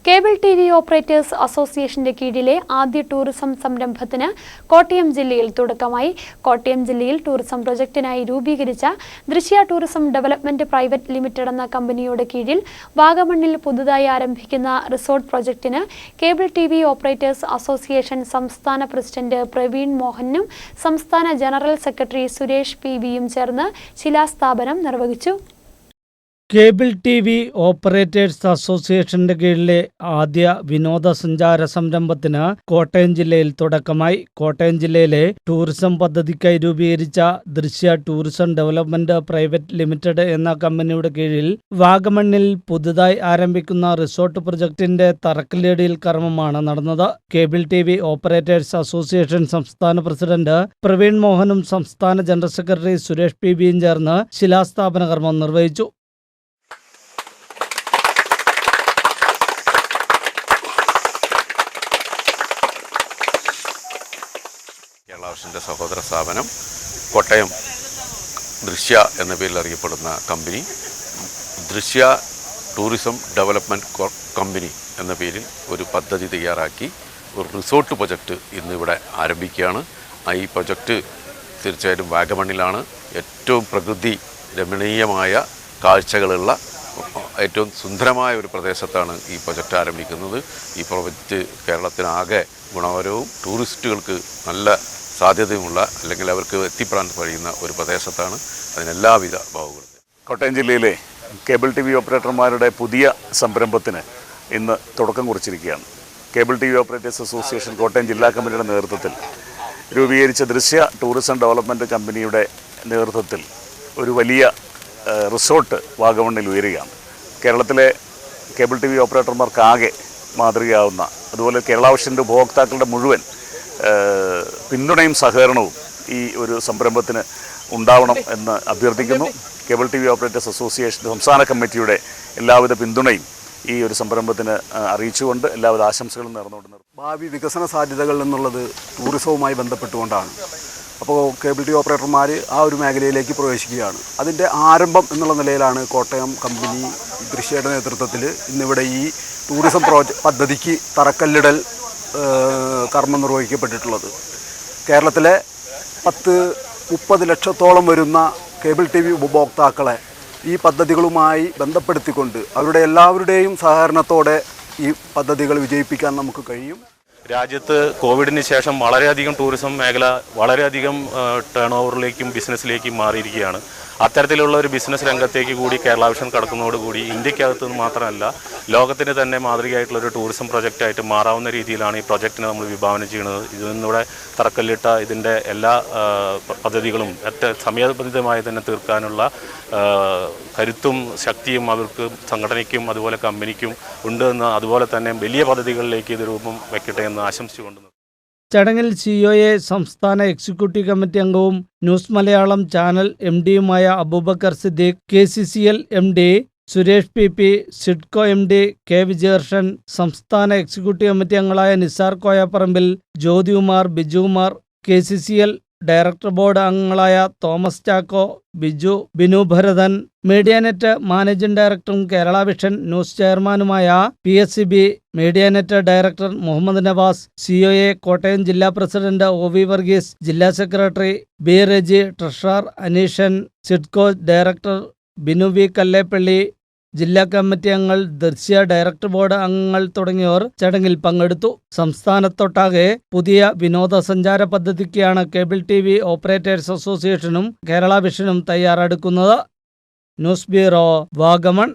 Cable TV operators അസോസിയേഷന്റെ കീഴിലെ ആദ്യ ടൂറിസം സംരംഭത്തിന് കോട്ടയം ജില്ലയിൽ തുടക്കമായി. കോട്ടയം ജില്ലയിൽ ടൂറിസം പ്രൊജക്ടിനായി രൂപീകരിച്ച ദൃശ്യ ടൂറിസം ഡെവലപ്മെന്റ് പ്രൈവറ്റ് ലിമിറ്റഡ് എന്ന കമ്പനിയുടെ കീഴിൽ വാഗമണ്ണിൽ പുതുതായി ആരംഭിക്കുന്ന റിസോർട്ട് പ്രൊജക്ടിന് കേബിൾ ടിവി ഓപ്പറേറ്റേഴ്സ് അസോസിയേഷൻ സംസ്ഥാന പ്രസിഡന്റ് പ്രവീൺ മോഹനും സംസ്ഥാന ജനറൽ സെക്രട്ടറി സുരേഷ് പിയും ചേർന്ന് ശിലാസ്ഥാപനം നിർവഹിച്ചു. കേബിൾ ടിവി ഓപ്പറേറ്റേഴ്സ് അസോസിയേഷന്റെ കീഴിലെ ആദ്യ വിനോദസഞ്ചാര സംരംഭത്തിന് കോട്ടയം ജില്ലയിൽ തുടക്കമായി. കോട്ടയം ജില്ലയിലെ ടൂറിസം പദ്ധതിക്കായി രൂപീകരിച്ച ദൃശ്യ ടൂറിസം ഡെവലപ്മെന്റ് പ്രൈവറ്റ് ലിമിറ്റഡ് എന്ന കമ്പനിയുടെ കീഴിൽ വാഗമണ്ണിൽ പുതുതായി ആരംഭിക്കുന്ന റിസോർട്ട് പ്രൊജക്ടിന്റെ തറക്കല്ലിടൽ കർമ്മമാണ് നടന്നത്. കേബിൾ ടിവി ഓപ്പറേറ്റേഴ്സ് അസോസിയേഷൻ സംസ്ഥാന പ്രസിഡന്റ് പ്രവീൺ മോഹനും സംസ്ഥാന ജനറൽ സെക്രട്ടറി സുരേഷ് പിയും ചേർന്ന് ശിലാസ്ഥാപന കർമ്മം നിർവഹിച്ചു. കേരളാവിഷൻ്റെ സഹോദര സ്ഥാപനം കോട്ടയം ദൃശ്യ എന്ന പേരിൽ അറിയപ്പെടുന്ന കമ്പനി ദൃശ്യ ടൂറിസം ഡെവലപ്മെൻറ്റ് കമ്പനി എന്ന പേരിൽ ഒരു പദ്ധതി തയ്യാറാക്കി ഒരു റിസോർട്ട് പ്രൊജക്റ്റ് ഇന്നിവിടെ ആരംഭിക്കുകയാണ്. ഈ പ്രൊജക്റ്റ് തീർച്ചയായിട്ടും വാഗമണ്ണിലാണ്. ഏറ്റവും പ്രകൃതി രമണീയമായ കാഴ്ചകളുള്ള ഏറ്റവും സുന്ദരമായ ഒരു പ്രദേശത്താണ് ഈ പ്രൊജക്റ്റ് ആരംഭിക്കുന്നത്. ഈ പ്രൊജക്റ്റ് കേരളത്തിനാകെ ഗുണകരവും ടൂറിസ്റ്റുകൾക്ക് നല്ല സാധ്യതയുമുള്ള അല്ലെങ്കിൽ അവർക്ക് എത്തിപ്പെടാൻ കഴിയുന്ന ഒരു പ്രദേശത്താണ്. അതിനെല്ലാവിധ ഭാവുകളും. കോട്ടയം ജില്ലയിലെ കേബിൾ ടി വി ഓപ്പറേറ്റർമാരുടെ പുതിയ സംരംഭത്തിന് ഇന്ന് തുടക്കം കുറിച്ചിരിക്കുകയാണ്. Cable T V operators association Kottayam ജില്ലാ കമ്മിറ്റിയുടെ നേതൃത്വത്തിൽ രൂപീകരിച്ച ദൃശ്യ ടൂറിസം ഡെവലപ്മെൻറ്റ് കമ്പനിയുടെ നേതൃത്വത്തിൽ ഒരു വലിയ റിസോർട്ട് വാഗമണ്ണിൽ ഉയരുകയാണ്. കേരളത്തിലെ കേബിൾ ടി വി ഓപ്പറേറ്റർമാർക്കാകെ മാതൃകയാവുന്ന, അതുപോലെ കേരളാവിഷൻ്റെ ഉപഭോക്താക്കളുടെ മുഴുവൻ പിന്തുണയും സഹകരണവും ഈ ഒരു സംരംഭത്തിന് ഉണ്ടാവണം എന്ന് അഭ്യർത്ഥിക്കുന്നു. Cable T V operators association സംസ്ഥാന കമ്മിറ്റിയുടെ എല്ലാവിധ പിന്തുണയും ഈ ഒരു സംരംഭത്തിന് അറിയിച്ചുകൊണ്ട് എല്ലാവിധ ആശംസകളും നേർന്നുകൊണ്ട് ഭാവി വികസന സാധ്യതകൾ എന്നുള്ളത് ടൂറിസവുമായി ബന്ധപ്പെട്ടുകൊണ്ടാണ്. അപ്പോൾ കേബിൾ ടി വി ഓപ്പറേറ്റർമാർ ആ ഒരു മേഖലയിലേക്ക് പ്രവേശിക്കുകയാണ്. അതിൻ്റെ ആരംഭം എന്നുള്ള നിലയിലാണ് കോട്ടയം കമ്പനി ദൃശ്യയുടെ നേതൃത്വത്തിൽ ഇന്നിവിടെ ഈ ടൂറിസം പദ്ധതിക്ക് തറക്കല്ലിടൽ കർമ്മം നിർവഹിക്കപ്പെട്ടിട്ടുള്ളത്. കേരളത്തിലെ 10-30 ലക്ഷത്തോളം വരുന്ന കേബിൾ ടി വി ഉപഭോക്താക്കളെ ഈ പദ്ധതികളുമായി ബന്ധപ്പെടുത്തിക്കൊണ്ട് അവരുടെ എല്ലാവരുടെയും സഹകരണത്തോടെ ഈ പദ്ധതികൾ വിജയിപ്പിക്കാൻ നമുക്ക് കഴിയും. രാജ്യത്ത് കോവിഡിന് ശേഷം വളരെയധികം ടൂറിസം മേഖല വളരെയധികം ടേൺ ഓവറിലേക്കും ബിസിനസ്സിലേക്കും മാറിയിരിക്കുകയാണ്. അത്തരത്തിലുള്ള ഒരു ബിസിനസ് രംഗത്തേക്ക് കൂടി കേരളാവിഷൻ കടക്കുന്നതോടുകൂടി ഇന്ത്യക്കകത്ത് മാത്രമല്ല ലോകത്തിന് തന്നെ മാതൃകയായിട്ടുള്ളൊരു ടൂറിസം പ്രൊജക്റ്റായിട്ട് മാറാവുന്ന രീതിയിലാണ് ഈ പ്രൊജക്റ്റിനെ നമ്മൾ വിഭാവനം ചെയ്യുന്നത്. ഇതിലൂടെ തറക്കല്ലിട്ട ഇതിൻ്റെ എല്ലാ പദ്ധതികളും സമയബന്ധിതമായി തന്നെ തീർക്കാനുള്ള കരുത്തും ശക്തിയും അവർക്ക് സംഘടനയ്ക്കും അതുപോലെ കമ്പനിക്കും ഉണ്ടെന്ന്, അതുപോലെ തന്നെ വലിയ പദ്ധതികളിലേക്ക് ഇത് രൂപം വയ്ക്കട്ടെ എന്ന് ആശംസിച്ചുകൊണ്ട് ചടങ്ങിൽ സിഒഎ സംസ്ഥാന എക്സിക്യൂട്ടീവ് കമ്മിറ്റി അംഗവും ന്യൂസ് മലയാളം ചാനൽ MD-യുമായ Abubakar Siddique, KCCL MD Suresh PP, Sidco MD K Vijayakrishnan, സംസ്ഥാന എക്സിക്യൂട്ടീവ് കമ്മിറ്റി അംഗങ്ങളായ Nisar Koyapparambil, Jyothikumar, Bijukumar, KCCL director board അംഗങ്ങളായ തോമസ് ചാക്കോ, ബിജു, ബിനു ഭരതൻ, മീഡിയാനെറ്റ് മാനേജിംഗ് ഡയറക്ടറും കേരളാവിഷൻ ന്യൂസ് ചെയർമാനുമായ PSCB Medianet director Muhammad Navas, COA Kottayam ജില്ലാ പ്രസിഡന്റ് OV വർഗീസ്, ജില്ലാ secretary B Reji, treasurer Aneeshan, Sidco director Binu V Kallepally, ജില്ലാ കമ്മിറ്റി അംഗങ്ങൾ, ദൃശ്യ ഡയറക്ടർ ബോർഡ് അംഗങ്ങൾ തുടങ്ങിയവർ ചടങ്ങിൽ പങ്കെടുത്തു. സംസ്ഥാനത്തൊട്ടാകെ പുതിയ വിനോദസഞ്ചാര പദ്ധതിക്കാണ് കേബിൾ ടിവി ഓപ്പറേറ്റേഴ്സ് അസോസിയേഷനും കേരള വിഷനും തയ്യാറെടുക്കുന്നത്. News bureau, Vagamon.